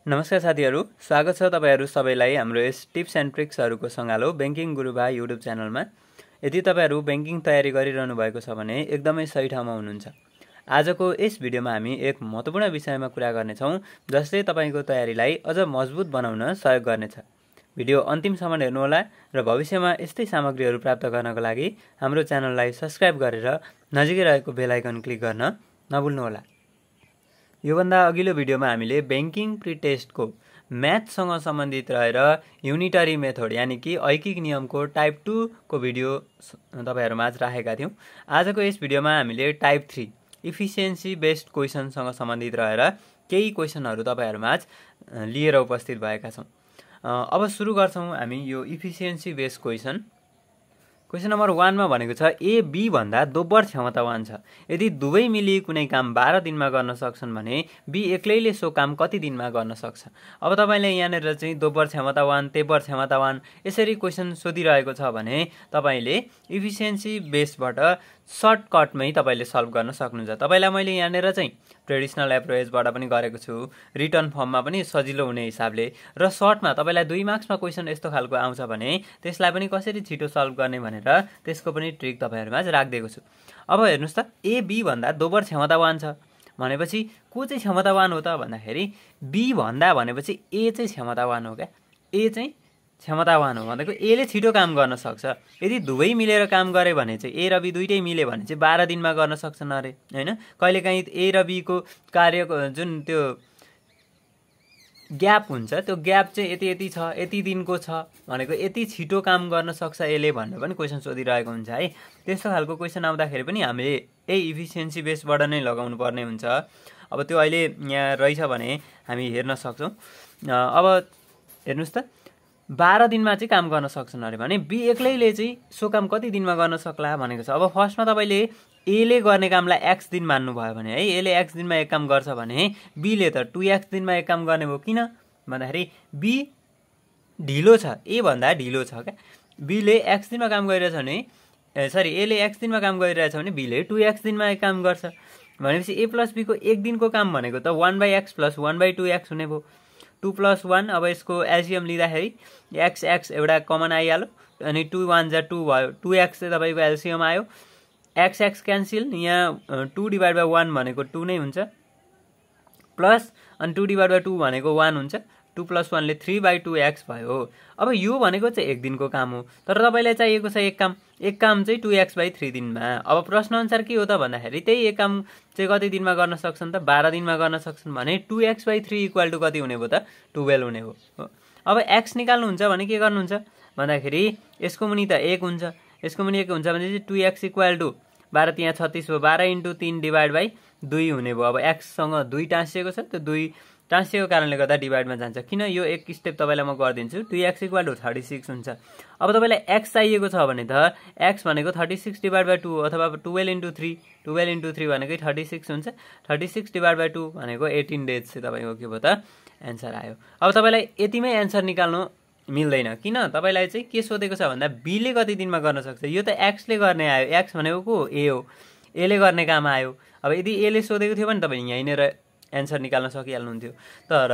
नमस्कार साथीहरू, स्वागत छ तपाईहरू सबैलाई हाम्रो यस टिप्स एन्ड ट्रिक्सहरूको सँगालो बैंकिङ गुरुबा युट्युब च्यानलमा। यदि तपाईहरू बैंकिङ तयारी गरिरहनु भएको छ भने एकदमै सही ठाउँमा हुनुहुन्छ। आजको यस भिडियोमा हामी एक महत्त्वपूर्ण विषयमा कुरा गर्नेछौँ जसले तपाईको तयारीलाई अझ मजबुत बनाउन सहयोग गर्नेछ। भिडियो अन्तिमसम्म हेर्नुहोला र भविष्यमा यस्तै सामग्रीहरू प्राप्त गर्नको लागि हाम्रो च्यानललाई सब्स्क्राइब गरेर नजिकै रहेको बेल आइकन क्लिक गर्न नभुल्नुहोला। योभन्दा अघिल्लो भिडियोमा हामीले बैंकिङ प्री टेस्टको म्याथसँग सम्बन्धित रहेर युनिटरी मेथड यानि कि ऐकिक नियमको टाइप 2 को भिडियो तपाईहरुमा आज राखेका थियौं। आजको यस भिडियोमा हामीले टाइप 3 इफिसिएन्सी बेस्ड क्वेशनसँग सम्बन्धित रहेर केही क्वेशनहरू तपाईहरुमा आज लिएर उपस्थित भएका छौं। अब सुरु गर्छौं हामी यो efficiency based question. Question number 1 मा भनेको छ ए बी भन्दा दोब्बर क्षमतावान छ। यदि दुवै मिली कुनै काम 12 दिनमा गर्न सक्छन् भने बी एक्लैले सो काम कति दिनमा गर्न सक्छ। अब तपाईले यहाँनेर चाहिँ दोब्बर क्षमतावान, तेब्बर क्षमतावान यसरी क्वेशन सोधिरहेको छ भने तपाईले इफिसिएन्सी बेस्डबाट सर्टकटमै तपाईले सल्भ गर्न सक्नुहुन्छ। तपाईलाई मैले यहाँनेर चाहिँ ट्रेडिसनल एप्रोचबाट पनि गरेको छु, रिटर्न फर्ममा पनि सजिलो हुने हिसाबले र सर्टमा तपाईलाई 2 मार्क्समा क्वेशन यस्तो खालको आउँछ भने त्यसलाई पनि कसरी छिटो सल्भ गर्ने भनेर त्यसको पनि ट्रिक तपाईहरुमा राखिदिएको छु। अब हेर्नुस् त ए बी भन्दा दोब्बर क्षमतावान छ भनेपछि को चाहिँ क्षमतावान हो त भन्दाखेरि बी भन्दा भनेपछि ए चाहिँ क्षमतावान हो क्या। ए चाहिँ क्षमतावान हो भनेको ए ले छिटो काम गर्न सक्छ। यदि दुवै मिलेर काम गरे भने चाहिँ ए र बी दुईटै मिले भने चाहिँ 12 दिनमा गर्न सक्छन् अरे हैन। कहिलेकाहीँ ए र बी को कार्यको जुन त्यो ग्याप हुन्छ त्यो ग्याप चाहिँ यति छ, यति दिनको छ भनेको यति छिटो काम गर्न सक्छ एले भनेर पनि क्वेशन सोधिरहेको हुन्छ है। त्यस्तो खालको क्वेशन आउँदाखेरि पनि हामीले इफिसिएन्सी बेसबाट नै लगाउनु पर्ने हुन्छ। अब त्यो अहिले यहाँ रहेछ भने हामी हेर्न सक्छौं। अब हेर्नुस् त 12 दिनमा चाहिँ काम गर्न सक्छन् अरे भने बी एक्लैले चाहिँ सो काम कति दिनमा गर्न सक्ला भनेको छ। अब फर्स्टमा तपाईले ए ले गर्ने कामलाई एक्स दिन मान्नु भयो भने है, ए ले एक्स दिनमा एक काम गर्छ भने बी ले त 2x दिनमा एक काम गर्ने भयो। किन भन्दाखेरि बी ढिलो छ, ए भन्दा ढिलो छ क्या। बी ले एक्स दिनमा काम गरिरहेछ भने ए ले एक्स दिनमा काम गरिरहेछ भने बी ले 2x दिनमा एक काम गर्छ भनेपछि ए प्लस बी को एक दिनको काम भनेको त 1/x + 1/2x हुने भयो। 2 + 1 अब यसको एलसीएम लिँदाखेरि x x एउटा कमन आइहाल्यो अनि 2 1 जा 2 भयो। 2x चाहिँ तपाईको एलसीएम आयो, x x क्यान्सल, यहाँ 2/1 भनेको 2 नै हुन्छ प्लस अनि 2/2 भनेको 1 हुन्छ। 2 + 1 ले 3/2x भयो। अब यो भनेको चाहिँ एक दिनको काम हो तर तपाईलाई चाहिएको छ एक काम चाहिँ 2x/3 दिनमा। अब प्रश्न अनुसार के हो त भन्दाखेरि त्यही एक काम चाहिँ कति दिनमा गर्न सक्छन् त 12 दिनमा गर्न सक्छन् भने 2x/3 = कति हुने भयो त 12 हुने भयो। अब x निकाल्नु हुन्छ भने के गर्नुहुन्छ भन्दाखेरि यसको मुनि त 1 हुन्छ, यसको मुनि 1 हुन्छ भने चाहिँ 2x = 12 त्यहाँ 36 भयो। 12 × 3 / 2 हुने भयो। अब x सँग 2 टाँसिएको छ, त्यो 2 टाँसिएको कारणले गर्दा डिभाइडमा जान्छ। किन यो एक स्टेप तपाईलाई म गरिदिन्छु। 2x = 36 हुन्छ। अब तपाईलाई x चाहिएको छ भने त x भनेको 36/2 अथवा 12 × 3 भनेकै 36 हुन्छ। 36/2 भनेको 18 डेज चाहिँ तपाईको के भयो त एन्सर आयो। अब तपाईलाई यतिमै एन्सर निकाल्नु मिल्दैन। किन तपाईलाई चाहिँ के सोधेको छ भन्दा बी ले कति दिनमा गर्न सक्छ। यो त x ले गर्ने आयो, x भनेको को ए हो, ए ले गर्ने काम आयो। अब यदि ए ले सोधेको थियो भने तपाईले यहीँनेर एन्सर निकाल्न सकिहाल्नुहुन्थ्यो। तर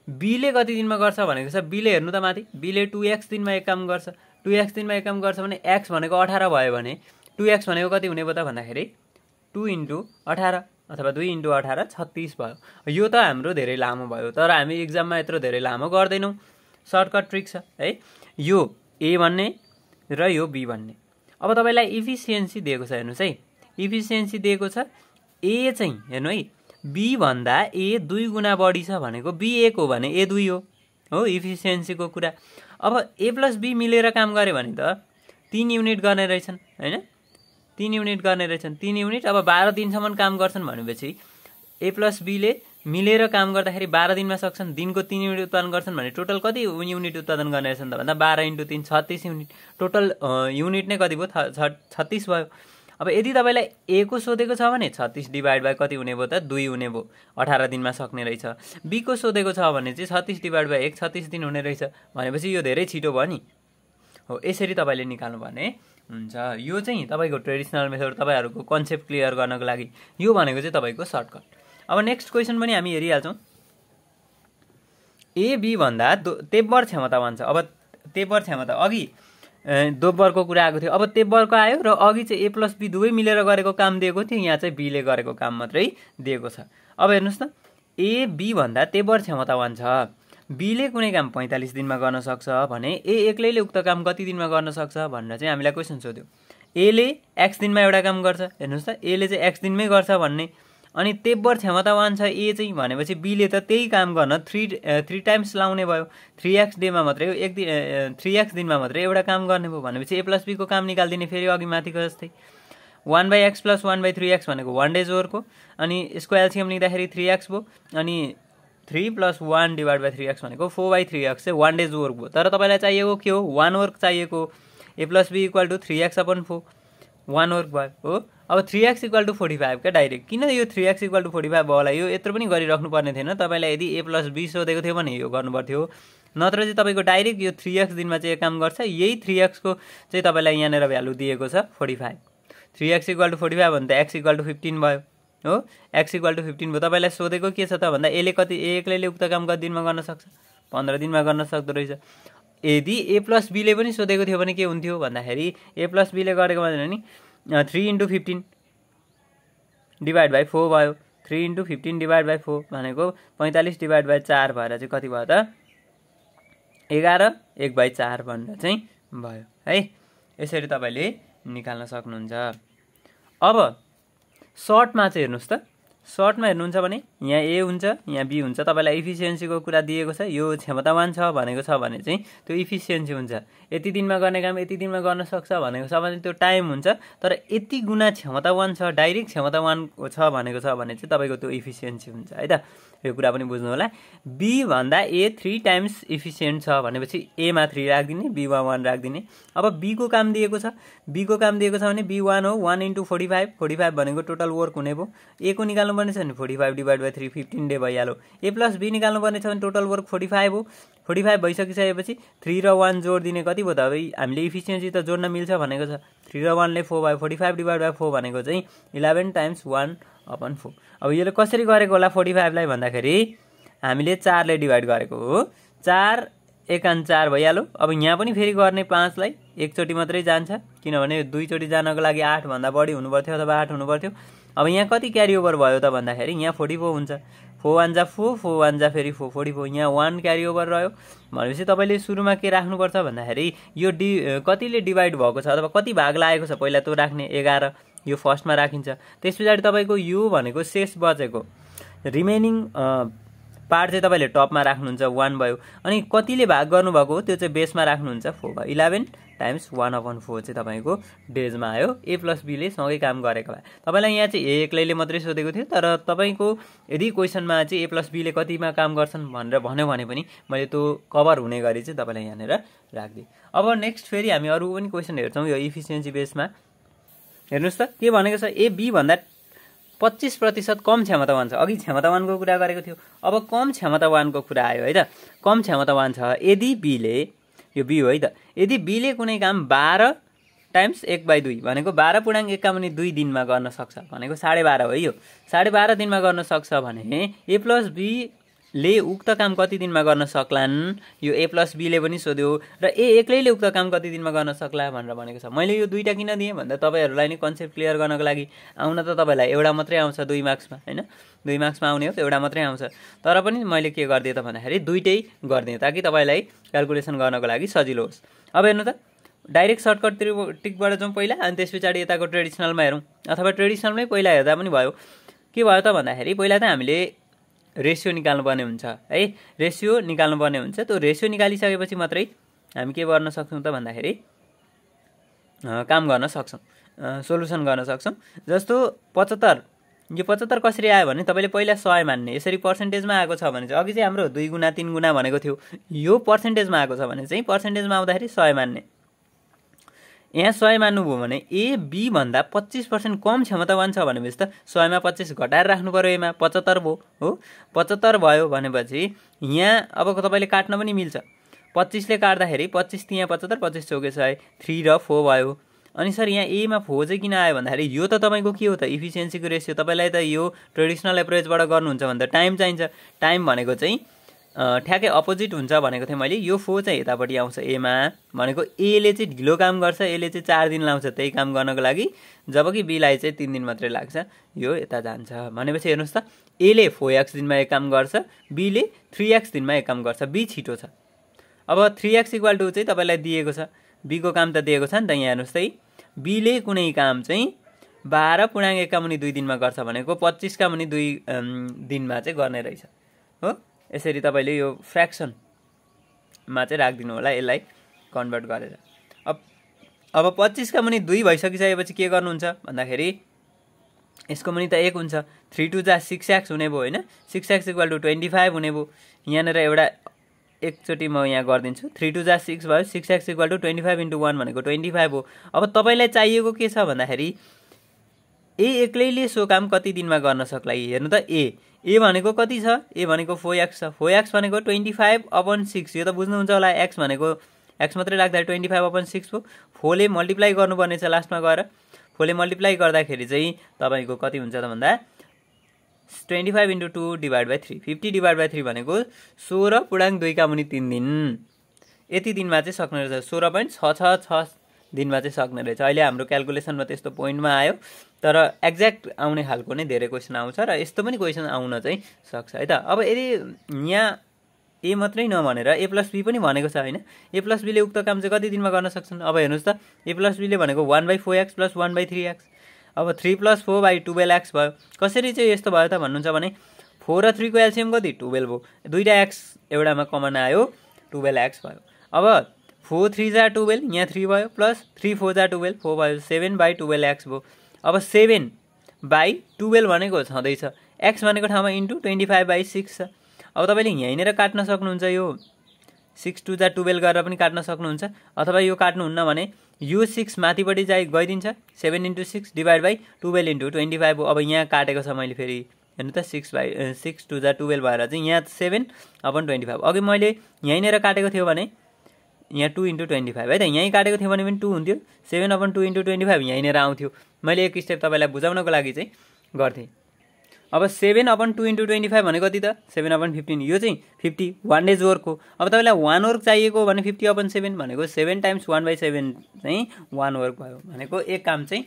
बी ले कति दिनमा गर्छ भनेको छ। बी ले हेर्नु त माथि बी ले 2x दिनमा एक काम गर्छ। 2x दिनमा एक काम गर्छ भने x भनेको 18 भयो भने 2x भनेको कति हुने भयो त भन्दाखेरि 2 × 18 अथवा 2 × 18 36 भयो। यो त हाम्रो धेरै लामो भयो तर हामी एक्जाममा यत्रो धेरै लामो गर्दैनौं। सर्टकट ट्रिक छ है। यो ए भन्ने र यो बी भन्ने। अब तपाईलाई इफिसिएन्सी दिएको छ हेर्नुस् है। इफिसिएन्सी दिएको छ ए चाहिँ हेर्नु है बी भन्दा ए 2 गुणा बढी छ भनेको बी 1 हो भने ए 2 हो इफिसिएन्सीको कुरा। अब ए प्लस बी मिलेर काम गरे भने त 3 युनिट गर्ने रहेछन् हैन। 3 युनिट गर्ने रहेछन्। 3 युनिट अब 12 दिनसम्म काम गर्छन् भनेपछि ए प्लस बी ले मिलेर काम गर्दाखेरि 12 दिनमा सक्छन्। दिनको 3 युनिट उत्पादन गर्छन् भने टोटल कति युनिट उत्पादन गर्ने रहेछन् त भन्दा 12 × 3 36 युनिट। टोटल युनिट नै कति भयो 36 भयो। अब यदि तपाईलाई ए को सोधेको छ भने 36 / कति हुने भयो त 2 हुने भयो। 18 दिनमा सक्ने रहेछ। बी को सोधेको छ भने चाहिँ 36 / 1 36 दिन हुने रहेछ भनेपछि यो धेरै छिटो भयो नि हो। यसरी तपाईले निकाल्नु पर्ने हुन्छ। यो चाहिँ तपाईको ट्रेडिसनल मेथड तपाईहरुको कन्सेप्ट क्लियर गर्नको लागि यो भनेको चाहिँ तपाईको सर्टकट। अब नेक्स्ट क्वेशन पनि हामी हेरिहाल्छौं। ए बी भन्दा तेब्बर क्षमतावान छ। अब तेब्बर क्षमता अघि दोब्बरको कुरा आएको थियो, अब तेब्बरको आयो र अघि चाहिँ ए प्लस बी दुवै मिलेर गरेको काम दिएको थियो, यहाँ चाहिँ बीले गरेको काम मात्रै दिएको छ। अब हेर्नुहोस् न, ए बी भन्दा तेब्बर क्षमतावान छ, बीले कुनै काम 45 दिनमा गर्न सक्छ भने ए एक्लैले उक्त काम कति दिनमा गर्न सक्छ भनेर चाहिँ हामीलाई क्वेसन सोध्यो। एले एक्स दिनमा एउटा काम गर्छ, हेर्नुहोस् त एले चाहिँ एक्स दिनमै गर्छ भन्ने, अनि तेब्बर क्षमतावान छ ए चाहिँ भनेपछि बीले त त्यही काम गर्न 3 टाइम्स लाउने भयो, 3x डेमा मात्रै 3x दिनमा मात्रै एउटा काम गर्ने भयो भनेपछि ए प्लस बीको काम निकालिदिने फेरि अघि माथिको जस्तै 1/x + 1/3x भनेको 1 डे जोरको, अनि यसको एलसिएम लिँदाखेरि 3x भयो, अनि 3 + 1/3x भनेको 4/3x चाहिँ 1 डे जोर भयो। तर तपाईँलाई चाहिएको के हो, 1 वर्क चाहिएको। A plus b equal to 3x/4 1 work भयो हो। अब 3x = 45 क्या डाइरेक्ट, किन यो 3x = 45 भयो होला, यो यत्रो पनि गरिराख्नु पर्ने थिएन। तपाईँलाई यदि ए प्लस बी सोधेको थियो भने यो गर्नु पर्थ्यो, नत्र चाहिँ तपाईँको डाइरेक्ट यो 3x दिनमा चाहिँ काम गर्छ। यही 3x को चाहिँ तपाईँलाई यहाँनिर भ्यालु दिएको छ 45। 3x = 45 भने त x = 15 भयो हो, x = 15 भयो। तपाईँलाई सोधेको के छ त भन्दा एले कति, ए एक्लैले उक्त काम कति दिनमा गर्न सक्छ, 15 दिनमा गर्न सक्दो रहेछ। यदि ए प्लस बीले पनि सोधेको थियो भने के हुन्थ्यो भन्दाखेरि ए प्लस बीले गरेको भनेर नि 3 × 15 / 4 भयो, 3 × 15 / 4 भनेको 45 / 4 भएर चाहिँ कति भयो त 11 1/4 भनेर चाहिँ भयो है। यसरी तपाईँले निकाल्न सक्नुहुन्छ। अब सर्टमा चाहिँ हेर्नुहोस् त, सर्टमा हेर्नुहुन्छ भने यहाँ ए हुन्छ, यहाँ बी हुन्छ। तपाईँलाई इफिसियन्सीको कुरा दिएको छ, यो क्षमतावान छ भनेको छ भने चाहिँ त्यो इफिसियन्सी हुन्छ। यति दिनमा गर्ने काम यति दिनमा गर्न सक्छ भनेको छ भने त्यो टाइम हुन्छ। तर यति गुणा क्षमतावान छ, डाइरेक्ट क्षमतावान छ भनेको छ भने चाहिँ तपाईँको त्यो इफिसियन्सी हुन्छ है त। यो कुरा पनि बुझ्नु होला। बी भन्दा ए 3 टाइम्स इफिसियन्ट छ भनेपछि एमा 3 राखिदिने, बीमा 1 राखिदिने। अब बीको काम दिएको छ, बीको काम दिएको छ भने बी 1 हो, 1 × 45, 45 भनेको टोटल वर्क हुने भयो। ए को निकाल्नु पर्ने छ भने 45 / 3 15 डे भइहाल्यो। ए प्लस बी निकाल्नु पर्ने छ भने टोटल वर्क 45 हो। 45 भइसकिसकेपछि 3 र 1 जोड दिने कति भयो त, अब हामीले इफिसियन्सी त जोड्न मिल्छ भनेको छ। 3 र 1 ले 4 भयो, 45 / 4 भनेको चाहिँ 11 टाइम्स 1/4। अब यसले कसरी गरेको होला 45 लाई भन्दाखेरि हामीले 4 ले डिभाइड गरेको हो, 4 1 4 भइहाल्यो। अब यहाँ पनि फेरि गर्ने 5 लाई एकचोटि मात्रै जान्छ, किनभने दुईचोटि जानको लागि 8 भन्दा बढी हुनु पर्थ्यो अथवा 8 हुनु पर्थ्यो। अब यहाँ कति क्यारी ओभर भयो त भन्दाखेरि यहाँ 44 हुन्छ, 4 1 जा 4, 4 1 जा फेरि 4, 44, यहाँ 1 क्यारी ओभर रह्यो। भनेपछि तपाईँले सुरुमा के राख्नुपर्छ भन्दाखेरि यो कतिले डिभाइड भएको छ अथवा कति भाग लागेको छ पहिला त्यो राख्ने, 11 यो फर्स्टमा राखिन्छ। त्यस पछाडि तपाईँको यो भनेको शेष बचेको रिमेनिङ पार्ट चाहिँ तपाईँले टपमा राख्नुहुन्छ, 1 भयो। अनि कतिले भाग गर्नुभएको हो त्यो चाहिँ बेसमा राख्नुहुन्छ, 4 भयो। 11 टाइम्स 1/4 चाहिँ तपाईँको डेजमा आयो। ए प्लस बीले सँगै काम गरेको भए तपाईँलाई यहाँ चाहिँ ए एक्लैले मात्रै सोधेको थियो, तर तपाईँको यदि क्वेसनमा चाहिँ ए प्लस बीले कतिमा काम गर्छन् भनेर भन्यो भने पनि मैले त्यो कभर हुने गरी चाहिँ तपाईँलाई यहाँनिर राखिदिएँ। अब नेक्स्ट फेरि हामी अरू पनि क्वेसन हेर्छौँ यो इफिसियन्सी बेसमा। हेर्नुहोस् त के भनेको छ, ए बी भन्दा 25% कम क्षमतावान छ। अघि क्षमतावानको कुरा गरेको थियो, अब कम क्षमतावानको कुरा आयो है त। कम क्षमतावान छ यदि बीले, यो बी हो है त, यदि बीले कुनै काम 12 टाइम्स 1/2 भनेको 12.1 काम पनि 2 दिनमा गर्न सक्छ भनेको 12.5 हो। यो 12.5 दिनमा गर्न सक्छ भने ए प्लस बी ले उक्त काम कति दिनमा गर्न सक्लान्, यो ए प्लस बीले पनि सोध्यो र ए एक्लैले उक्त काम कति दिनमा गर्न सक्ला भनेर भनेको छ। मैले यो दुईटा किन दिएँ भन्दा तपाईँहरूलाई नि कन्सेप्ट क्लियर गर्नको लागि। आउन त तपाईँलाई एउटा मात्रै आउँछ 2 मार्क्समा हैन, 2 मार्क्समा आउने हो एउटा मात्रै आउँछ, तर पनि मैले के गरिदिएँ त भन्दाखेरि दुईटै गरिदिएँ ताकि तपाईँलाई क्यालकुलेसन गर्नको लागि सजिलो होस्। अब हेर्नु त डाइरेक्ट सर्टकट टिकबाट जाउँ पहिला, अनि त्यस पछाडि यताको ट्रेडिसनलमा हेरौँ, अथवा ट्रेडिसनलमै पहिला हेर्दा पनि भयो। के भयो त भन्दाखेरि पहिला त हामीले रेसियो निकाल्नुपर्ने हुन्छ है, रेसियो निकाल्नुपर्ने हुन्छ। त्यो रेसियो निकालिसकेपछि मात्रै हामी के गर्न सक्छौँ त भन्दाखेरि काम गर्न सक्छौँ, सोलुसन गर्न सक्छौँ। जस्तो 75, यो 75 कसरी आयो भने तपाईँले पहिला 100 मान्ने, यसरी पर्सेन्टेजमा आएको छ भने चाहिँ अघि चाहिँ हाम्रो 2 गुणा 3 गुणा भनेको थियो, यो पर्सेन्टेजमा आएको छ भने चाहिँ पर्सेन्टेजमा आउँदाखेरि 100 मान्ने। यहाँ 100 मान्नुभयो भने ए बी भन्दा 25% कम क्षमतावान छ भनेपछि त 100 मा 25 घटाएर राख्नु पर्यो, एमा 75 भयो हो। 75 भयो भनेपछि यहाँ अब तपाईँले काट्न पनि मिल्छ, 25 ले काट्दाखेरि 25 यहाँ 75, 25 चौके 100, 3 र 4 भयो। अनि सर यहाँ एमा 4 चाहिँ किन आयो भन्दाखेरि यो त तपाईँको के हो त इफिसियन्सीको रेसियो। तपाईँलाई त यो ट्रेडिसनल एप्रोचबाट गर्नुहुन्छ भने त टाइम चाहिन्छ। टाइम भनेको चाहिँ ठ्याक्कै अपोजिट हुन्छ भनेको थिएँ मैले। यो 4 चाहिँ यतापट्टि आउँछ एमा, भनेको एले चाहिँ ढिलो काम गर्छ, एले चाहिँ 4 दिन लाउँछ त्यही काम गर्नको लागि, जबकि बीलाई चाहिँ 3 दिन मात्रै लाग्छ, यो यता जान्छ। भनेपछि हेर्नुहोस् त, एले 4x दिनमा एक काम गर्छ, बीले 3x दिनमा एक काम गर्छ, बी छिटो छ। अब 3x इक्वल टु चाहिँ तपाईँलाई दिएको छ, बीको काम त दिएको छ नि त, यहाँ हेर्नुहोस् त, बीले कुनै काम चाहिँ 12.1 दिनमा गर्छ भनेको 25.2 दिनमा चाहिँ गर्ने रहेछ हो। यसरी तपाईँले यो फ्र्याक्सनमा चाहिँ राखिदिनु होला यसलाई कन्भर्ट गरेर। अब 25.2 भइसकिसकेपछि के गर्नुहुन्छ भन्दाखेरि यसको पनि त 1 हुन्छ, 3 2 जा 6x हुने भयो होइन, 6x इक्वल टु 25 हुने भयो। यहाँनिर एउटा एकचोटि म यहाँ गरिदिन्छु, 3 2 जा 6 भयो, 6x इक्वल टु 25 × 1 भनेको 25 हो। अब तपाईँलाई चाहिएको के छ भन्दाखेरि ए एक्लैले सो काम कति दिनमा गर्न सक्ला। हेर्नु त, ए भनेको कति छ, ए भनेको 4x छ, 4x भनेको 25/6, यो त बुझ्नुहुन्छ होला, x भनेको x मात्रै राख्दा 25/6 हो। 4 ले मल्टिप्लाई गर्नुपर्ने छ लास्टमा गएर, 4 ले मल्टिप्लाई गर्दाखेरि चाहिँ तपाईँको कति हुन्छ त भन्दा 25 × 2 / 3, 50 / 3 भनेको 16.2 दिन, यति दिनमा चाहिँ सक्ने रहेछ, 16.666 दिनमा चाहिँ सक्ने रहेछ। अहिले हाम्रो क्यालकुलेसनमा त्यस्तो पोइन्टमा आयो, तर एक्ज्याक्ट आउने खालको नै धेरै क्वेसन आउँछ र यस्तो पनि क्वेसन आउन चाहिँ सक्छ है त। अब यदि यहाँ ए मात्रै नभनेर ए प्लस बी पनि भनेको छ होइन, ए प्लस बीले उक्त काम चाहिँ कति दिनमा गर्न सक्छन्। अब हेर्नुहोस् त, ए प्लस बीले भनेको 1/4x + 1/3x, अब 3 + 4/12x भयो। कसरी चाहिँ यस्तो भयो त भन्नुहुन्छ भने 4 र 3 को एलसिएम कति 12 भयो, दुईटा x एउटामा कमन आयो 12x भयो। अब 4 3 जा 12, यहाँ 3 भयो, प्लस 3 4 जा 12, 4 भयो, 7/12x भयो। अब 7/12 भनेको छँदैछ, x भनेको ठाउँमा इन्टु 25/6 छ। अब तपाईँले यहीँनिर काट्न सक्नुहुन्छ, यो 6 2 जा 12 गरेर पनि काट्न सक्नुहुन्छ, अथवा यो काट्नुहुन्न भने यो 6 माथिपट्टि गइदिन्छ, 7 × 6 / 12 × 25 हो। अब यहाँ काटेको छ मैले फेरि, हेर्नु त, 6 2 जा 12 भएर चाहिँ यहाँ 7/25। अघि मैले यहीँनिर काटेको थियो भने यहाँ 2 × 25 है त, यहीँ काटेको थियो भने पनि 2 हुन्थ्यो, 7/2 × 25 यहीँनिर आउँथ्यो। मैले एक स्टेप तपाईँलाई बुझाउनको लागि चाहिँ गर्थेँ। अब 7/2 × 25 भनेको कति त 7/15, यो चाहिँ 50 1 डेज वर्क हो। अब तपाईँलाई 1 वर्क चाहिएको भने 50/7 भनेको 7 × 1/7 चाहिँ 1 वर्क भयो, भनेको एक काम चाहिँ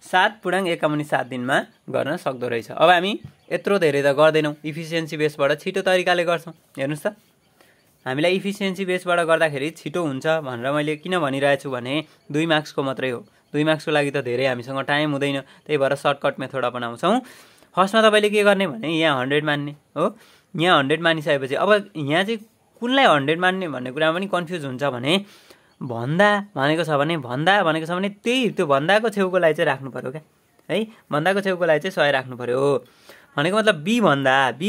7.1 दिनमा गर्न सक्दो रहेछ। अब हामी यत्रो धेरै त गर्दैनौँ, इफिसियन्सी बेसबाट छिटो तरिकाले गर्छौँ। हेर्नुहोस् त, हामीलाई इफिसियन्सी बेसबाट गर्दाखेरि छिटो हुन्छ भनेर मैले किन भनिरहेको छु भने 2 मार्क्सको मात्रै हो, 2 मार्क्सको लागि त धेरै हामीसँग टाइम हुँदैन, त्यही भएर सर्टकट मेथड अपनाउँछौँ। फर्स्टमा तपाईँले के गर्ने भने यहाँ 100 मान्ने हो, यहाँ 100 मानिसकेपछि अब यहाँ चाहिँ कुनलाई 100 मान्ने भन्ने कुरामा पनि कन्फ्युज हुन्छ भने भन्दा भनेको छ भने त्यही त्यो भन्दाको छेउकोलाई चाहिँ राख्नु पर्यो क्या है, भन्दाको छेउकोलाई चाहिँ 100 राख्नु पर्यो भनेको मतलब बी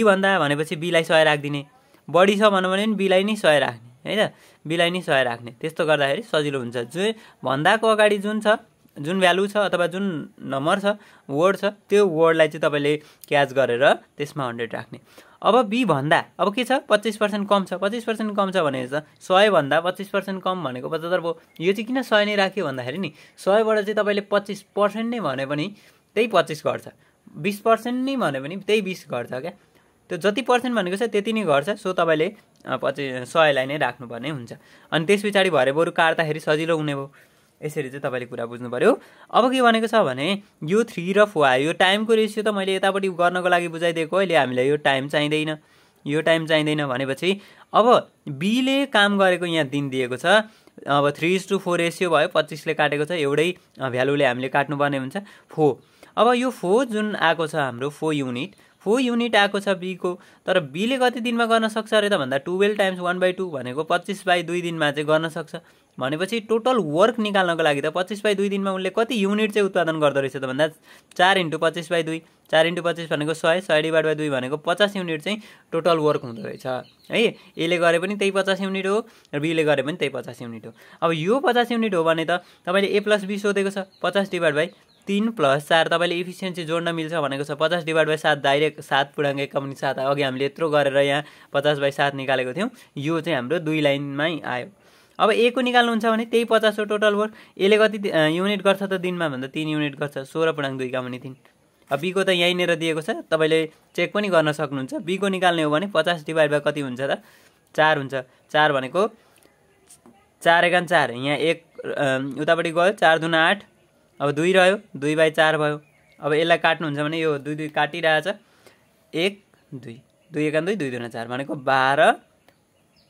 भन्दा भनेपछि बीलाई 100 राखिदिने, बढी छ भन्नु भने बीलाई नै 100 राख्ने है त, बीलाई नै 100 राख्ने। त्यस्तो गर्दाखेरि सजिलो हुन्छ। जो भन्दाको अगाडि जुन छ, जुन भ्यालु छ अथवा जुन नम्बर छ, वर्ड छ, त्यो वर्डलाई चाहिँ तपाईँले क्याच गरेर त्यसमा 100 राख्ने। अब बी भन्दा अब के छ 25% कम छ, 25% कम छ भने त 100 भन्दा 25% कम भनेको 75 भयो। यो चाहिँ किन 100 नै राख्यो भन्दाखेरि नि 100बाट चाहिँ तपाईँले 25% नै भने पनि त्यही 25 गर्छ, 20% नै भने पनि त्यही 20 गर्छ क्या, त्यो जति पर्सेन्ट भनेको छ त्यति नै गर्छ। सो तपाईँले 100लाई नै राख्नुपर्ने हुन्छ। अनि त्यस पछाडि भरे बरु काट्दाखेरि सजिलो हुने भयो। यसरी चाहिँ तपाईँले कुरा बुझ्नु पर्यो। अब के भनेको छ भने यो 3 र 4 आयो, यो टाइमको रेसियो त मैले यतापट्टि गर्नको लागि बुझाइदिएको, अहिले हामीलाई यो टाइम चाहिँदैन भनेपछि अब बीले काम गरेको यहाँ दिन दिएको छ, अब 3:4 रेसियो भयो, 25ले काटेको छ, एउटै भ्यालुले हामीले काट्नुपर्ने हुन्छ 4। अब यो 4 जुन आएको छ हाम्रो 4 युनिट आएको छ बीको, तर बीले कति दिनमा गर्न सक्छ अरे त भन्दा 12 × 1/2 भनेको 25/2 दिनमा चाहिँ गर्न सक्छ। भनेपछि टोटल वर्क निकाल्नको लागि त 25/2 दिनमा उनले कति युनिट चाहिँ उत्पादन गर्दो रहेछ त भन्दा 4 × 25/2, 4 × 25 भनेको 100, 100/2 भनेको 50 युनिट चाहिँ टोटल वर्क हुँदो रहेछ है। एले गरे पनि त्यही 50 युनिट हो र बीले गरे पनि त्यही 50 युनिट हो। अब यो 50 युनिट हो भने त तपाईँले ए प्लस बी सोधेको छ, 50/3 + 4 तपाईँले इफिसियन्सी जोड्न मिल्छ भनेको छ, 50/7 डाइरेक्ट 7.1 अघि हामीले यत्रो गरेर यहाँ 50/7 निकालेको थियौँ, यो चाहिँ हाम्रो 2 लाइनमै आयो। अब ए को निकाल्नुहुन्छ भने त्यही 50 हो टोटल वर्क। एले कति युनिट गर्छ त दिनमा भन्दा 3 युनिट गर्छ, 16.2 3, अब बीको त यहीँनिर दिएको छ, तपाईँले चेक पनि गर्न सक्नुहुन्छ। बीको निकाल्ने हो भने 50 डिभाइड बाई कति हुन्छ त 4 हुन्छ। 4 भनेको 4 एकान 4, यहाँ 1 उतापट्टि गयो, 4 दुना 8, अब 2 रह्यो, 2/4 भयो। अब यसलाई काट्नुहुन्छ भने यो 2 2 काटिरहेछ, 1 2, 2 एकान 2, 2 दुना 4 भनेको 12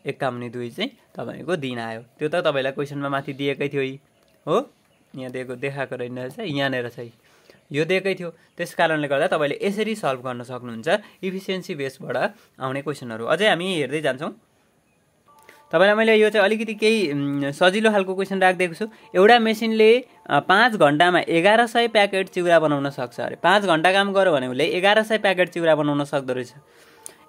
51 2 चाहिँ तपाईँको दिन आयो। त्यो त तपाईँलाई क्वेसनमा माथि दिएकै थियो हो, यहाँ देखाएको रहेछ, यहाँनिर चाहिँ यो दिएकै थियो। त्यस कारणले गर्दा तपाईँले यसरी सल्भ गर्न सक्नुहुन्छ इफिसियन्सी बेसबाट आउने क्वेसनहरू। अझै हामी हेर्दै जान्छौँ। तपाईँलाई मैले यो चाहिँ अलिकति केही सजिलो खालको क्वेसन राखिदिएको छु। एउटा मेसिनले 5 घन्टामा 1100 प्याकेट चिउरा बनाउन सक्छ अरे। 5 घन्टा काम गर्यो भने उसले 1100 प्याकेट चिउरा बनाउन सक्दो रहेछ।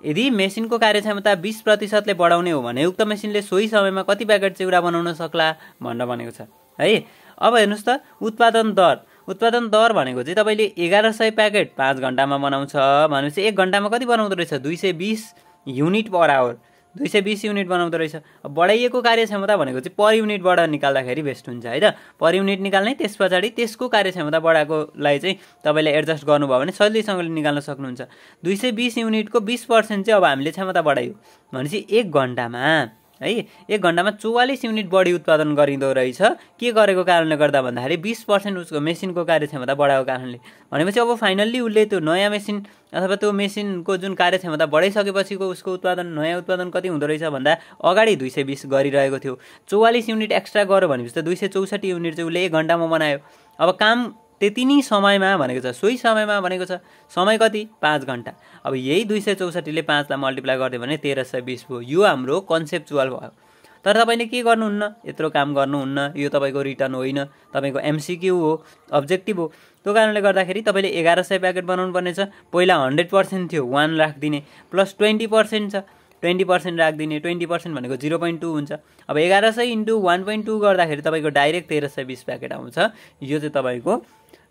यदि मेसिनको कार्यक्षमता 20% बढाउने हो भने उक्त मेसिनले सोही समयमा कति प्याकेट चिउरा बनाउन सक्ला भनेर भनेको छ है। अब हेर्नुहोस् त, उत्पादन दर भनेको चाहिँ तपाईँले 1100 प्याकेट 5 घन्टामा बनाउँछ भनेपछि 1 घन्टामा कति बनाउँदो रहेछ 220 युनिट पर आवर, 220 युनिट बनाउँदो रहेछ। बढाइएको कार्यक्षमता भनेको चाहिँ पर युनिटबाट निकाल्दाखेरि बेस्ट हुन्छ है त। पर युनिट निकाल्ने, त्यस पछाडि त्यसको कार्यक्षमता बढाएकोलाई चाहिँ तपाईँले एडजस्ट गर्नुभयो भने सजिलैसँगले निकाल्न सक्नुहुन्छ। 220 युनिटको 20% चाहिँ अब हामीले क्षमता बढायो भनेपछि 1 घन्टामा है 1 घन्टामा 44 युनिट बढी उत्पादन गरिँदो रहेछ। के गरेको कारणले गर्दा भन्दाखेरि 20% उसको मेसिनको कार्यक्षमता बढाएको कारणले। भनेपछि अब फाइनल्ली उसले त्यो नयाँ मेसिन अथवा त्यो मेसिनको जुन कार्यक्षमता बढाइसकेपछिको उसको उत्पादन, नयाँ उत्पादन कति हुँदो रहेछ भन्दा अगाडि 220 गरिरहेको थियो। 44 युनिट एक्स्ट्रा गर्यो भनेपछि त 264 युनिट चाहिँ उसले 1 घन्टामा बनायो। अब काम त्यति नै समयमा भनेको छ, सोही समयमा भनेको छ। समय कति 5 घन्टा। अब यही 264 ले 5 लाई मल्टिप्लाई गरिदियो भने 1320 भयो। यो हाम्रो कन्सेप्चुअल भयो। तर तपाईँले के गर्नुहुन्न, यत्रो काम गर्नुहुन्न, यो तपाईँको रिटर्न होइन, तपाईँको एमसिक्यू हो, अब्जेक्टिभ हो। त्यो कारणले गर्दाखेरि तपाईँले 1100 प्याकेट बनाउनु पर्ने छ। पहिला 100% थियो, 1 राखिदिने, प्लस 20% छ, 20% राखिदिने। 20% भनेको 0.2 हुन्छ। अब 1100 × 1.2 गर्दाखेरि तपाईँको डाइरेक्ट 1320 प्याकेट आउँछ। यो चाहिँ तपाईँको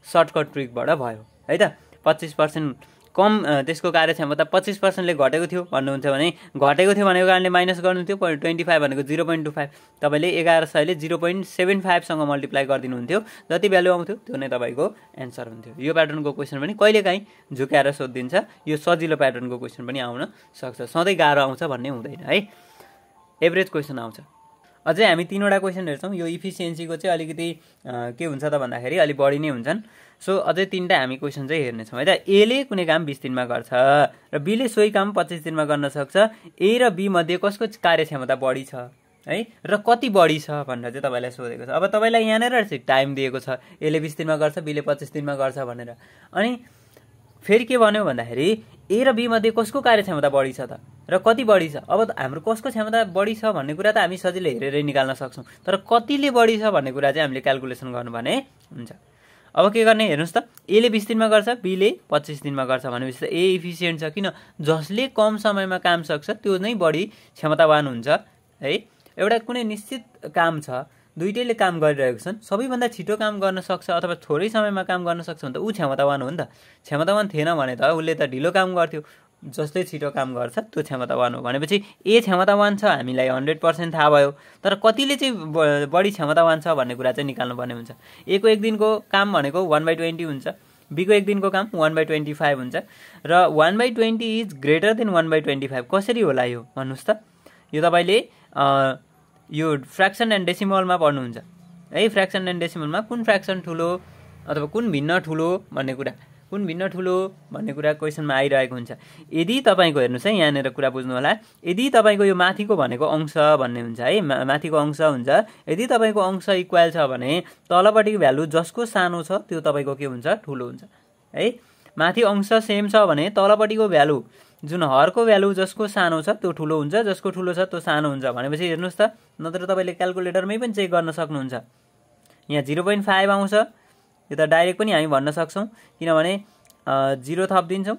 सर्टकट ट्रिकबाट भयो है त। 25% कम त्यसको कार्यक्षमता 25% ले घटेको थियो भन्नुहुन्छ भने, घटेको थियो भनेको कारणले माइनस गर्नु थियो। 25 भनेको 0.25, तपाईँले 1100 ले 0.75 सँग मल्टिप्लाई गरिदिनुहुन्थ्यो, जति भ्यालु आउँथ्यो त्यो नै तपाईँको एन्सर हुन्थ्यो। यो प्याटर्नको क्वेसन पनि कहिलेकाहीँ झुक्याएर सोधिदिन्छ। यो सजिलो प्याटर्नको क्वेसन पनि आउन सक्छ, सधैँ गाह्रो आउँछ भन्ने हुँदैन है। एभरेज क्वेसन आउँछ। अझै हामी 3वटा क्वेसन हेर्छौँ। यो इफिसियन्सीको चाहिँ अलिकति के हुन्छ त भन्दाखेरि अलि बढी नै हुन्छन्। सो अझै 3टा हामी क्वेसन चाहिँ हेर्नेछौँ है त। ए ले कुनै काम 20 दिनमा गर्छ र बी ले सोही काम 25 दिनमा गर्न सक्छ। ए र बी मध्ये कसको कार्यक्षमता बढी छ है र कति बढी छ भनेर चाहिँ तपाईँलाई सोधेको छ। अब तपाईँलाई यहाँनिर चाहिँ टाइम दिएको छ, ए ले 20 दिनमा गर्छ, बी ले 25 दिनमा गर्छ भनेर। अनि फेरि के भन्यो भन्दाखेरि ए र बी मध्ये कसको कार्यक्षमता बढी छ त र कति बढी छ। अब हाम्रो कसको क्षमता बढी छ भन्ने कुरा त हामी सजिलै हेरेरै निकाल्न सक्छौँ, तर कतिले बढी छ भन्ने कुरा चाहिँ हामीले क्याल्कुलेसन गर्नुपर्ने हुन्छ। अब के गर्ने हेर्नुहोस् त, ए ले 20 दिनमा गर्छ, बी ले 25 दिनमा गर्छ भनेपछि त ए इफिसियन्ट छ। किन? जसले कम समयमा काम सक्छ त्यो नै बढी क्षमतावान हुन्छ है। एउटा कुनै निश्चित काम छ, दुईटैले काम गरिरहेको छन्, सबैभन्दा छिटो काम गर्न सक्छ अथवा थोरै समयमा काम गर्न सक्छ भने त ऊ क्षमतावान हो नि त। क्षमतावान थिएन भने त उसले त ढिलो काम गर्थ्यो। जसले छिटो काम गर्छ त्यो क्षमतावान हो भनेपछि ए क्षमतावान छ, हामीलाई 100% थाहा भयो। तर कतिले चाहिँ बढी क्षमतावान छ भन्ने कुरा चाहिँ निकाल्नु पर्ने हुन्छ। ए को 1 दिनको काम भनेको 1/20 हुन्छ, बी को 1 दिनको काम 1/25 हुन्छ र 1/20 इज ग्रेटर देन 1/25। कसरी होला यो भन्नुहोस् त। यो तपाईँले यो फ्र्याक्सन एन्ड डेसिमलमा पढ्नुहुन्छ है। फ्र्याक्सन एन्ड डेसिमलमा कुन फ्र्याक्सन ठुलो अथवा कुन भिन्न ठुलो भन्ने कुरा क्वेसनमा आइरहेको हुन्छ। यदि तपाईँको हेर्नुहोस् है, यहाँनिर कुरा बुझ्नु होला। यदि तपाईँको यो माथिको भनेको अंश भन्ने हुन्छ है, माथिको अंश हुन्छ। यदि तपाईँको अंश इक्वल छ भने तलपट्टिको भ्यालु जसको सानो छ त्यो तपाईँको के हुन्छ, ठुलो हुन्छ है। माथि अंश सेम छ भने तलपट्टिको भ्यालु जुन हरको भ्यालु जसको सानो छ त्यो ठुलो हुन्छ, जसको ठुलो छ त्यो सानो हुन्छ भनेपछि हेर्नुहोस् त। नत्र तपाईँले क्याल्कुलेटरमै पनि चेक गर्न सक्नुहुन्छ। यहाँ 0.5 आउँछ, यो त डाइरेक्ट पनि हामी भन्न सक्छौँ किनभने 0 थपिदिन्छौँ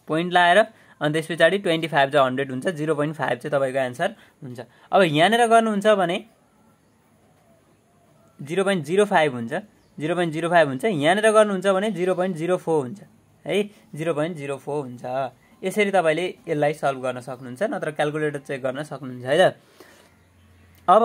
पोइन्ट लाएर, अनि त्यस पछाडि 25 चाहिँ 100 हुन्छ, 0.5 चाहिँ तपाईँको एन्सर हुन्छ। अब यहाँनिर गर्नुहुन्छ भने 0.05 हुन्छ, 0.05 हुन्छ। यहाँनिर गर्नुहुन्छ भने 0.04 हुन्छ है, 0.04 हुन्छ। यसरी तपाईँले यसलाई सल्भ गर्न सक्नुहुन्छ, नत्र क्याल्कुलेटर चेक गर्न सक्नुहुन्छ है त। अब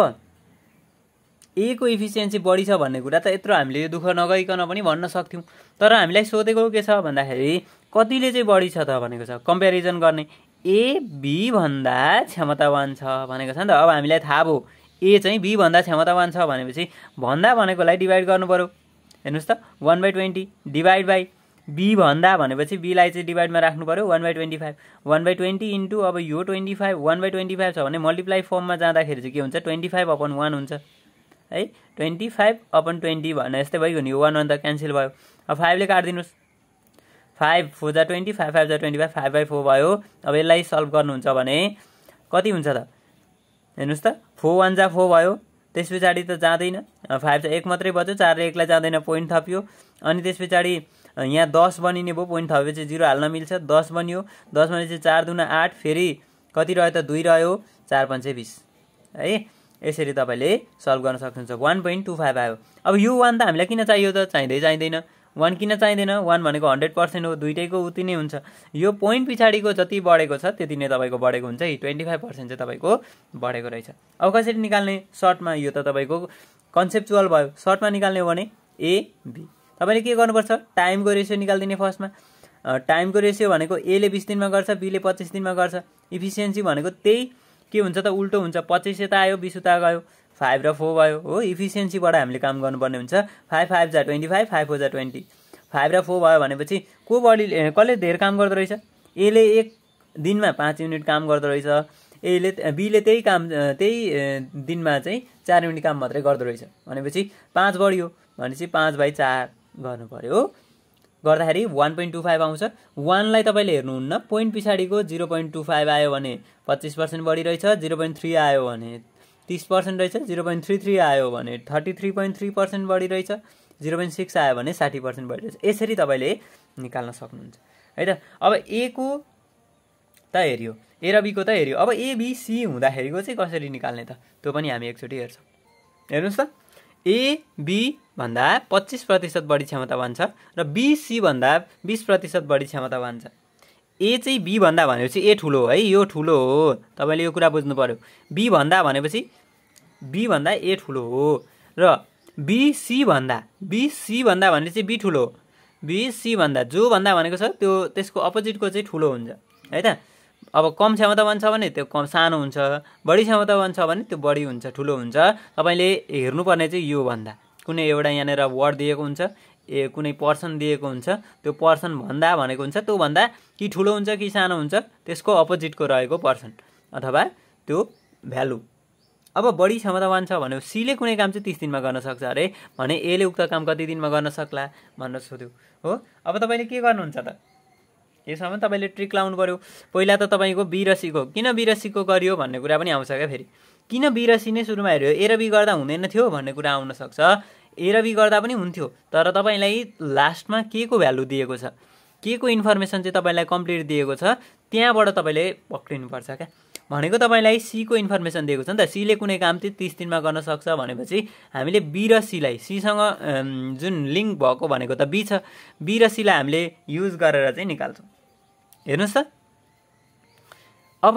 ए को इफिसियन्सी बढी छ भन्ने कुरा त यत्रो हामीले यो दुःख नगइकन पनि भन्न सक्थ्यौँ। तर हामीलाई सोधेको के छ भन्दाखेरि कतिले चाहिँ बढी छ त भनेको छ, कम्पेरिजन गर्ने। ए बी भन्दा क्षमतावान छ भनेको छ नि त। अब हामीलाई थाहा भयो ए चाहिँ बी भन्दा क्षमतावान छ भनेपछि भन्दा भनेकोलाई डिभाइड गर्नु पर्यो। हेर्नुहोस् त 1/20 डिभाइड बाई बी भन्दा भनेपछि बीलाई चाहिँ डिभाइडमा राख्नु पर्यो 1/25। 1/20 इन्टु अब यो 25 1/25 छ भने मल्टिप्लाई फर्ममा जाँदाखेरि चाहिँ के हुन्छ 25/1 हुन्छ है। 25/20 भने यस्तै भइगयो नि, यो 1 त क्यान्सल भयो। अब 5 ले काटिदिनुहोस्, 5 4 जा 20 5 5 जा 25 5/4 भयो। अब यसलाई सल्भ गर्नुहुन्छ भने कति हुन्छ त हेर्नुहोस् त 4 1 जा 4 भयो। त्यस पछाडि त जाँदैन, 5 चाहिँ 1 मात्रै बच्यो, 4 र 1 लाई जाँदैन, पोइन्ट थपियो। अनि त्यस पछाडि यहाँ 10 बनिने भयो, पोइन्ट थपेपछि 0 हाल्न मिल्छ। 10 बनियो, 10 भनेपछि 4 दुना 8, फेरि कति रह्यो त 2 रह्यो, 4 5 20 है। यसरी तपाईँले सल्भ गर्न सक्नुहुन्छ। 1.25 आयो। अब यो 1 त हामीलाई किन चाहियो त, चाहिँदैन। 1 किन चाहिँदैन, 1 भनेको 100% हो, दुइटैको उति नै हुन्छ। यो पोइन्ट पछाडिको जति बढेको छ त्यति नै तपाईँको बढेको हुन्छ है, 25% चाहिँ तपाईँको बढेको रहेछ। अब कसरी निकाल्ने सर्टमा, यो त तपाईँको कन्सेप्चुअल भयो। सर्टमा निकाल्ने हो भने ए बी तपाईँले के गर्नुपर्छ, टाइमको रेसियो निकालिदिने। फर्स्टमा टाइमको रेसियो भनेको ए ले 20 दिनमा गर्छ, बी ले 25 दिनमा गर्छ। इफिसियन्सी भनेको त्यही के हुन्छ त उल्टो हुन्छ, 25 यता आयो 20 उता गयो, 5 र 4 भयो हो। इफिसियन्सीबाट हामीले काम गर्नुपर्ने हुन्छ। 5 5 जा 25 5 4 जा 20, 5 र 4 भयो भनेपछि कसले धेर काम गर्दो रहेछ, ए ले 1 दिनमा 5 युनिट काम गर्दो रहेछ, बी ले त्यही दिनमा चाहिँ 4 युनिट काम मात्रै गर्दो रहेछ भनेपछि 5 बढ्यो भनेपछि 5/4 गर्नु पर्यो। गर्दाखेरि 1.25 आउँछ। 1 लाई तपाईँले हेर्नुहुन्न, पोइन्ट पछाडिको 0.25 आयो भने 25% बढी रहेछ, 0.3 आयो भने 30% रहेछ, 0.33 आयो भने 33.3% बढी रहेछ, 0.6 आयो भने 60% बढी रहेछ। यसरी तपाईँले निकाल्न सक्नुहुन्छ है त। अब ए को त हेऱ्यो, ए र बी को त हेऱ्यो। अब एबिसी हुँदाखेरिको चाहिँ कसरी निकाल्ने त, त्यो पनि हामी एकचोटि हेर्छौँ। हेर्नुहोस् त, ए बी भन्दा 25% बढी क्षमतावान छ र बीसी भन्दा 20% बढी क्षमतावान छ। ए चाहिँ बी भन्दा भनेपछि ए ठुलो है, यो ठुलो हो, तपाईँले यो कुरा बुझ्नु पर्यो। बी भन्दा भनेपछि बी भन्दा ए ठुलो हो र बीसी भन्दा भनेपछि बी ठुलो हो। बीसी भन्दा जो भन्दा भनेको छ त्यो त्यसको अपोजिटको चाहिँ ठुलो हुन्छ है त। अब कम क्षमतावान छ भने त्यो कम सानो हुन्छ, बढी क्षमतावान छ भने त्यो बढी हुन्छ, ठुलो हुन्छ। तपाईँले हेर्नुपर्ने चाहिँ यो भन्दा कुनै एउटा यहाँनिर वर्ड दिएको हुन्छ, कुनै पर्सन दिएको हुन्छ, त्यो पर्सन भन्दा भनेको हुन्छ त्यो भन्दा कि ठुलो हुन्छ कि सानो हुन्छ, त्यसको अपोजिटको रहेको पर्सन अथवा त्यो भ्यालु। अब बढी क्षमतावान छ भने सीले कुनै काम चाहिँ 30 दिनमा गर्न सक्छ अरे भने एले उक्त काम कति दिनमा गर्न सक्ला भनेर सोध्यो हो। अब तपाईँले के गर्नुहुन्छ त, यसमा तपाईँले ट्रिक लाउनु पर्यो। पहिला त तपाईँको बी र सीको, किन बी र सीको गरियो भन्ने कुरा पनि आउँछ क्या फेरि। किन बी र सी नै सुरुमा हेऱ्यो, ए र बी गर्दा हुँदैन थियो भन्ने कुरा आउन सक्छ। ए र बी गर्दा पनि हुन्थ्यो, तर तपाईँलाई लास्टमा के को भ्यालु दिएको छ, के को इन्फर्मेसन चाहिँ तपाईँलाई कम्प्लिट दिएको छ, त्यहाँबाट तपाईँले पक्रिनुपर्छ क्या। भनेको तपाईँलाई सी को इन्फर्मेसन दिएको छ नि त, सीले कुनै काम चाहिँ 30 दिनमा गर्न सक्छ भनेपछि हामीले बी र सीलाई, सीसँग जुन लिङ्क भएको भनेको त बी छ, बी र सीलाई हामीले युज गरेर चाहिँ निकाल्छौँ। हेर्नुहोस् त, अब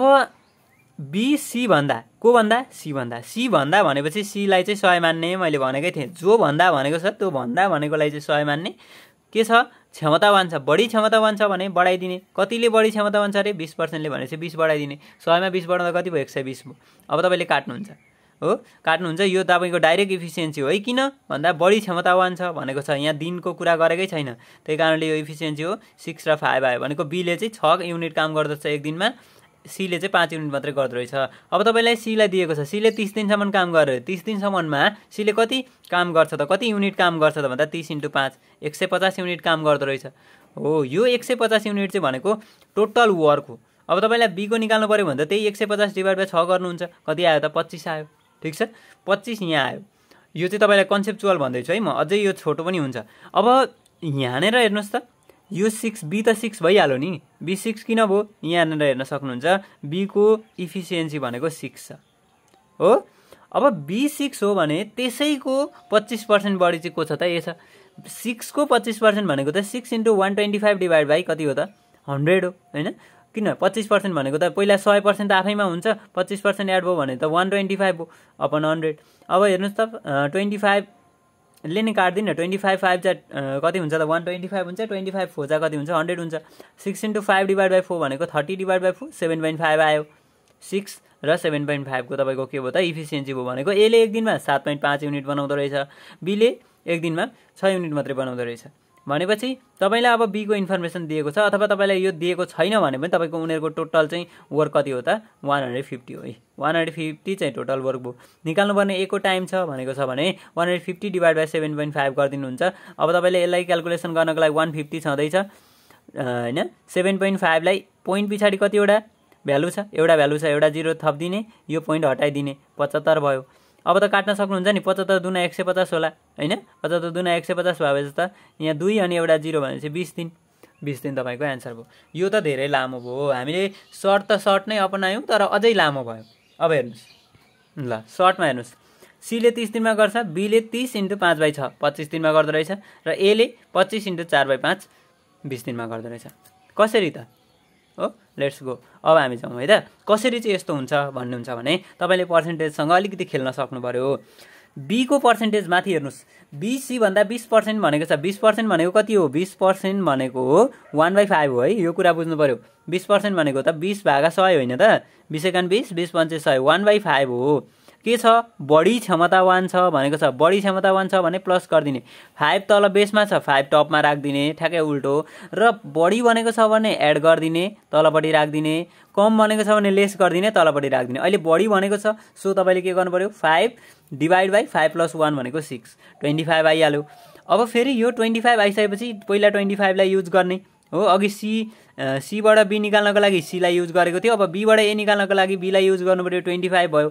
बी सी भन्दा को भन्दा, सी भन्दा। सी भन्दा भनेपछि सीलाई चाहिँ 100 मान्ने, मैले भनेकै थिएँ। जो भन्दा भनेको छ त्यो भन्दा भनेकोलाई चाहिँ 100 मान्ने। के छ, क्षमतावान छ, बढी क्षमतावान छ भने बढाइदिने। कतिले बढी क्षमतावान छ अरे 20%ले भनेपछि 20 बढाइदिने। 100 मा 20 बढाउँदा कति भयो, 120 भयो। अब तपाईँले काट्नुहुन्छ हो, काट्नुहुन्छ। यो तपाईँको डाइरेक्ट इफिसियन्सी हो है। किन भन्दा बढी क्षमतावान छ भनेको छ, यहाँ दिनको कुरा गरेकै छैन, त्यही कारणले यो इफिसियन्सी हो। 6 र 5 आयो भनेको बीले चाहिँ 6 युनिट काम गर्दछ एक दिनमा, सीले चाहिँ 5 युनिट मात्रै गर्दो रहेछ। अब तपाईँलाई सीलाई दिएको छ, सीले 30 दिनसम्म काम गर्यो, 30 दिनसम्ममा सीले कति काम गर्छ त, कति युनिट काम गर्छ त भन्दा 30 × 5 150 युनिट काम गर्दो रहेछ हो। यो 150 युनिट चाहिँ भनेको टोटल वर्क हो। अब तपाईँलाई बीको निकाल्नु पऱ्यो भने त त्यही 150 डिभाइड बाई 6 गर्नुहुन्छ, कति आयो त 25 आयो। ठिक छ, 25 यहाँ आयो। यो चाहिँ तपाईँलाई कन्सेप्चुअल भन्दैछु है म, अझै यो छोटो पनि हुन्छ। अब यहाँनिर हेर्नुहोस् त, यो 6 बी त 6 भइहाल्यो नि, बी 6 किन भयो यहाँनिर हेर्न सक्नुहुन्छ। बीको इफिसियन्सी भनेको 6 छ हो। अब बी 6 हो भने त्यसैको 25% बढी चाहिँ को छ त, ए छ। 6 को 25% भनेको त 6 × 125 डिभाइड बाई कति हो त, 100 हो होइन। किन 25% भनेको त पहिला 100% त आफैमा हुन्छ, 25% एड भयो भने त 125 हो अपन 100। अब हेर्नुहोस् त 25 ले नै काट्दिन, 25 5 जा कति हुन्छ त 125 हुन्छ, 25 4 जा कति हुन्छ 100 हुन्छ। 6 × 5 / 4 भनेको 30 / 4 7.5 आयो। 6 र 7.5 को तपाईँको के भयो त इफिसियन्सी भयो भनेको एले एक दिनमा 7.5 युनिट बनाउँदो रहेछ, बीले एक दिनमा 6 युनिट मात्रै बनाउँदो रहेछ। भनेपछि तपाईँलाई अब बीको इन्फर्मेसन दिएको छ अथवा तपाईँलाई यो दिएको छैन भने पनि तपाईँको उनीहरूको टोटल चाहिँ वर्क कति हो त 150 हो है। 150 चाहिँ टोटल वर्क भयो। निकाल्नुपर्ने ए को टाइम छ भनेको छ भने 150 / 7.5 गरिदिनुहुन्छ। अब तपाईँले यसलाई क्यालकुलेसन गर्नको लागि 150 छँदैछ होइन। 7.5 लाई पोइन्ट पछाडि कतिवटा भ्यालु छ, एउटा भ्यालु छ, एउटा 0 थपिदिने, यो पोइन्ट हटाइदिने, 75 भयो। अब त काट्न सक्नुहुन्छ नि, 75 दुना 150 होला होइन। 75 दुना 150 भएपछि त यहाँ 2 अनि एउटा 0 भनेपछि 20 दिन, 20 दिन तपाईँको एन्सर भयो। यो त धेरै लामो भयो, हामीले सर्ट त सर्ट नै अपनायौँ तर अझै लामो भयो। अब हेर्नुहोस् ल, सर्टमा हेर्नुहोस्, सीले 30 दिनमा गर्छ, बीले 30 × 5/6 25 दिनमा गर्दो रहेछ र एले 25 × 4/5 20 दिनमा गर्दो रहेछ। कसरी त हो, लेट्स गो। अब हामी जाउँ है त, कसरी चाहिँ यस्तो हुन्छ भन्नुहुन्छ भने तपाईँले पर्सेन्टेजसँग अलिकति खेल्न सक्नु पर्यो। बीको पर्सेन्टेज माथि हेर्नुहोस्, बीसी भन्दा 20% भनेको छ। 20% भनेको कति हो, 20% भनेको हो 1/5 हो है, यो कुरा बुझ्नु पर्यो। 20% भनेको त 20/100 होइन त, 20 × 20 20 × 100 1/5 हो। के छ, बढी क्षमतावान छ भनेको छ। बढी क्षमतावान छ भने प्लस गरिदिने, 5 तल बेसमा छ 5 टपमा राखिदिने, ठ्याक्कै उल्टो। र बढी भनेको छ भने एड गरिदिने, तलपट्टि राखिदिने, कम भनेको छ भने लेस गरिदिने, तलपट्टि राखिदिने। अहिले बढी भनेको छ सो तपाईँले के गर्नु पर्यो, 5 / 5 + 1 भनेको 6, 25 आइहाल्यो। अब फेरि यो 25 आइसकेपछि पहिला 25 लाई युज गर्ने हो। अघि सीबाट बी निकाल्नको लागि सीलाई युज गरेको थियो, अब बीबाट ए निकाल्नको लागि बीलाई युज गर्नु पर्यो, 25 भयो।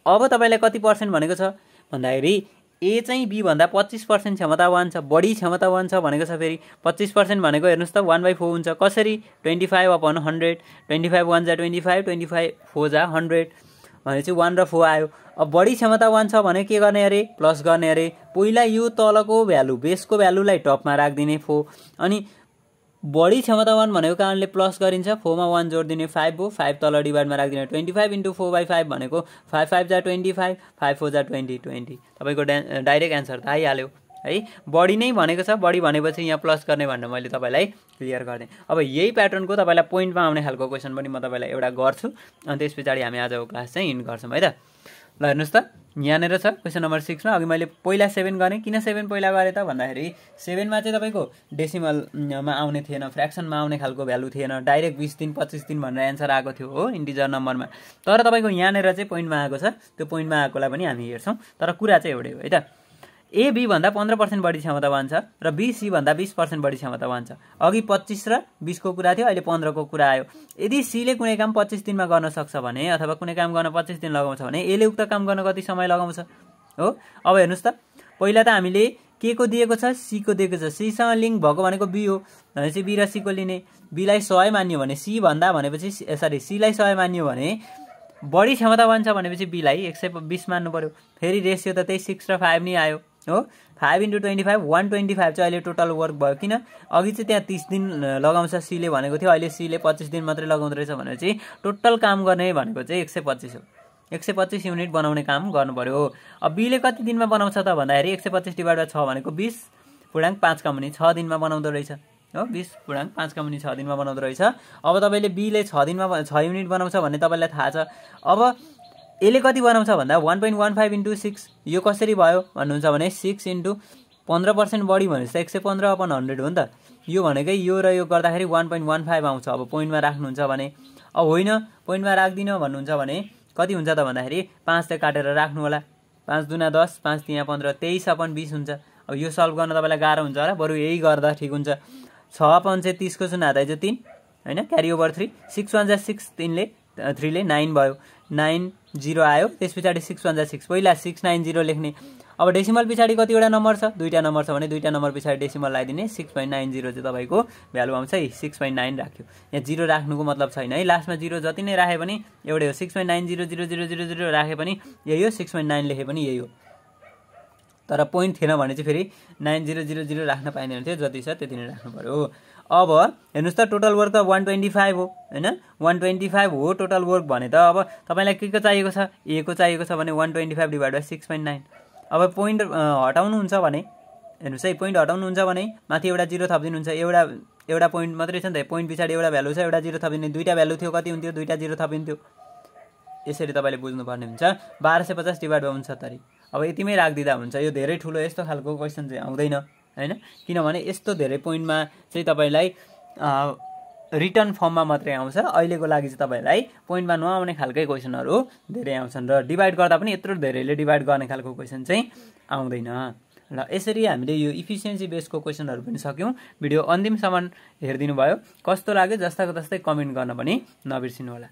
अब तपाईँलाई कति पर्सेन्ट भनेको छ भन्दाखेरि ए चाहिँ बी भन्दा 25% क्षमतावान छ, बढी क्षमतावान छ भनेको छ। फेरि 25% भनेको हेर्नुहोस् त 1/4 हुन्छ। कसरी, 25/100, 25 1 जा 25, 25 4 जा 100 भनेपछि 1 र 4 आयो। अब बढी क्षमतावान छ भने के गर्ने अरे, प्लस गर्ने अरे। पहिला यो तलको भ्यालु बेसको भ्यालुलाई टपमा राखिदिने 4, अनि बढी क्षमतावान भनेको कारणले प्लस गरिन्छ, 4 मा 1 जोडिदिने 5 हो, 5 तल डिभाइडमा राखिदिने। 25 × 4/5 भनेको 5 5 जा 25, 5 4 जा 20 20 तपाईँको डाइरेक्ट एन्सर त आइहाल्यो है। बढी नै भनेको छ, बढी भनेपछि यहाँ प्लस गर्ने भनेर मैले तपाईँलाई क्लियर गरिदिएँ। अब यही प्याटर्नको तपाईँलाई पोइन्टमा आउने खालको क्वेसन पनि म तपाईँलाई एउटा गर्छु, अनि त्यस पछाडि हामी आजको क्लास चाहिँ इन्ड गर्छौँ है त। ल हेर्नुहोस् त, यहाँनिर छ क्वेसन नम्बर 6 मा। अघि मैले पहिला 7 गरेँ, किन 7 पहिला गरेँ त भन्दाखेरि 7 मा चाहिँ तपाईँको डेसिमलमा आउने थिएन, फ्र्याक्सनमा आउने खालको भ्यालु थिएन, डाइरेक्ट 20 दिन 25 दिन भनेर एन्सर आएको थियो हो इन्टिजर नम्बरमा। तर तपाईँको यहाँनिर चाहिँ पोइन्टमा आएको छ, त्यो पोइन्टमा आएकोलाई पनि हामी हेर्छौँ, तर कुरा चाहिँ एउटै हो है त। ए बी भन्दा 15% बढी क्षमतावान छ र बी सी भन्दा 20% बढी क्षमतावान छ। अघि 25 र 20 को कुरा थियो, अहिले 15 को कुरा आयो। यदि सीले कुनै काम 25 दिनमा गर्न सक्छ भने अथवा कुनै काम गर्न 25 दिन लगाउँछ भने एले उक्त काम गर्न कति समय लगाउँछ हो। अब हेर्नुहोस् त, पहिला त हामीले के को दिएको छ, सी को दिएको छ। सीसँग लिङ्क भएको भनेको बी हो भनेपछि बी र सी को लिने। बीलाई 100 मान्यो भने सी भन्दा भनेपछि सीलाई 100 मान्यो भने बढी क्षमतावान छ भनेपछि बीलाई 120 मान्नु पर्यो। फेरि रेसियो त त्यही 6 र 5 नै आयो हो। 5 × 25 125 चाहिँ अहिले टोटल वर्क भयो। किन, अघि चाहिँ त्यहाँ 30 दिन लगाउँछ सीले भनेको थियो, अहिले सीले 25 दिन मात्रै लगाउँदो रहेछ भनेपछि टोटल काम गर्ने भनेको चाहिँ 125 हो। 125 युनिट बनाउने काम गर्नु पर्यो। अब बीले कति दिनमा बनाउँछ त भन्दाखेरि 125 / 6 भनेको 20.5 का मुनि 6 दिनमा बनाउँदो रहेछ हो। 20.5 का मुनि 6 दिनमा बनाउँदो रहेछ। अब तपाईँले बीले 6 दिनमा 6 युनिट बनाउँछ भन्ने तपाईँलाई थाहा छ। अब यसले कति बनाउँछ भन्दा 1.15 × 6, यो कसरी भयो भन्नुहुन्छ भने 6 × 15% बढी भनेपछि 115/100 हो नि त। यो भनेकै यो र यो गर्दाखेरि 1.15 आउँछ। अब पोइन्टमा राख्नुहुन्छ भने, अब होइन पोइन्टमा राख्दिनँ भन्नुहुन्छ भने कति हुन्छ त भन्दाखेरि 5 ले काटेर राख्नु होला। 5 दुना 10, 5 तिया 15, 23/20 हुन्छ। अब यो सल्भ गर्न तपाईँलाई गाह्रो हुन्छ होला, बरु यही गर्दा ठिक हुन्छ। 6 चाहिँ 30 को सुना आइज 3 होइन, क्यारी ओभर 3, 6 1 जा 6, 3 ले 9 भयो, 9 0 आयो। त्यस पछाडि 6 1 जा 6, पहिला 6 9 0 लेख्ने। अब डेसिमल पछाडि कतिवटा नम्बर छ, दुईटा नम्बर छ भने दुईटा नम्बर पछाडि डेसिमल लगाइदिने। 6.90 चाहिँ तपाईँको भ्यालु आउँछ है, 6.9 राख्यो। यहाँ 0 राख्नुको मतलब छैन है, लास्टमा 0 जति नै राखे पनि एउटै हो। 6.900000 राखे पनि यही हो, 6.9 लेखे पनि यही हो। तर पोइन्ट थिएन भने चाहिँ फेरि 9000 राख्न पाइँदैन थियो, जति छ त्यति नै राख्नु पर्यो। अब हेर्नुहोस् त टोटल वर्क त 125 हो हैन 125 हो टोटल वर्क भने त अब तपाईलाई के चाहिएको छ ए को चाहिएको छ भने 125 डिभाइड बाइ 6.9 अब पोइन्ट हटाउनु हुन्छ भने हेर्नुहोस् है पोइन्ट हटाउनु हुन्छ भने माथि एउटा जिरो थपिदिनु हुन्छ एउटा पोइन्ट मात्रै छ नि त पोइन्ट पछाडी एउटा भ्यालु छ एउटा जिरो थपिदिनु दुईटा भ्यालु थियो कति हुन्थ्यो दुईटा जिरो थपिन्थ्यो यसरी तपाईले बुझ्नु पर्ने हुन्छ 1250 डिभाइड बाइ 69 अब यतिमै राखदिदा हुन्छ यो धेरै ठुलो यस्तो खालको क्वेशन चाहिँ आउँदैन हैन किनभने यस्तो धेरै पोइन्टमा चाहिँ तपाईलाई रिटर्न फर्ममा मात्रै आउँछ अहिलेको लागि चाहिँ तपाईलाई पोइन्टमा नआउने खालकै क्वेशनहरु धेरै आउँछन् र डिभाइड गर्दा पनि यत्रो धेरैले डिभाइड गर्ने खालको क्वेशन चाहिँ आउँदैन ल यसरी हामीले यो इफिसिएन्सी बेसको क्वेशनहरु पनि सक्यौं भिडियो अन्तिमसम्म हेर्दिनु भयो कस्तो लाग्यो जस्ताको तस्तै कमेन्ट गर्न पनि नबिर्सिनु होला।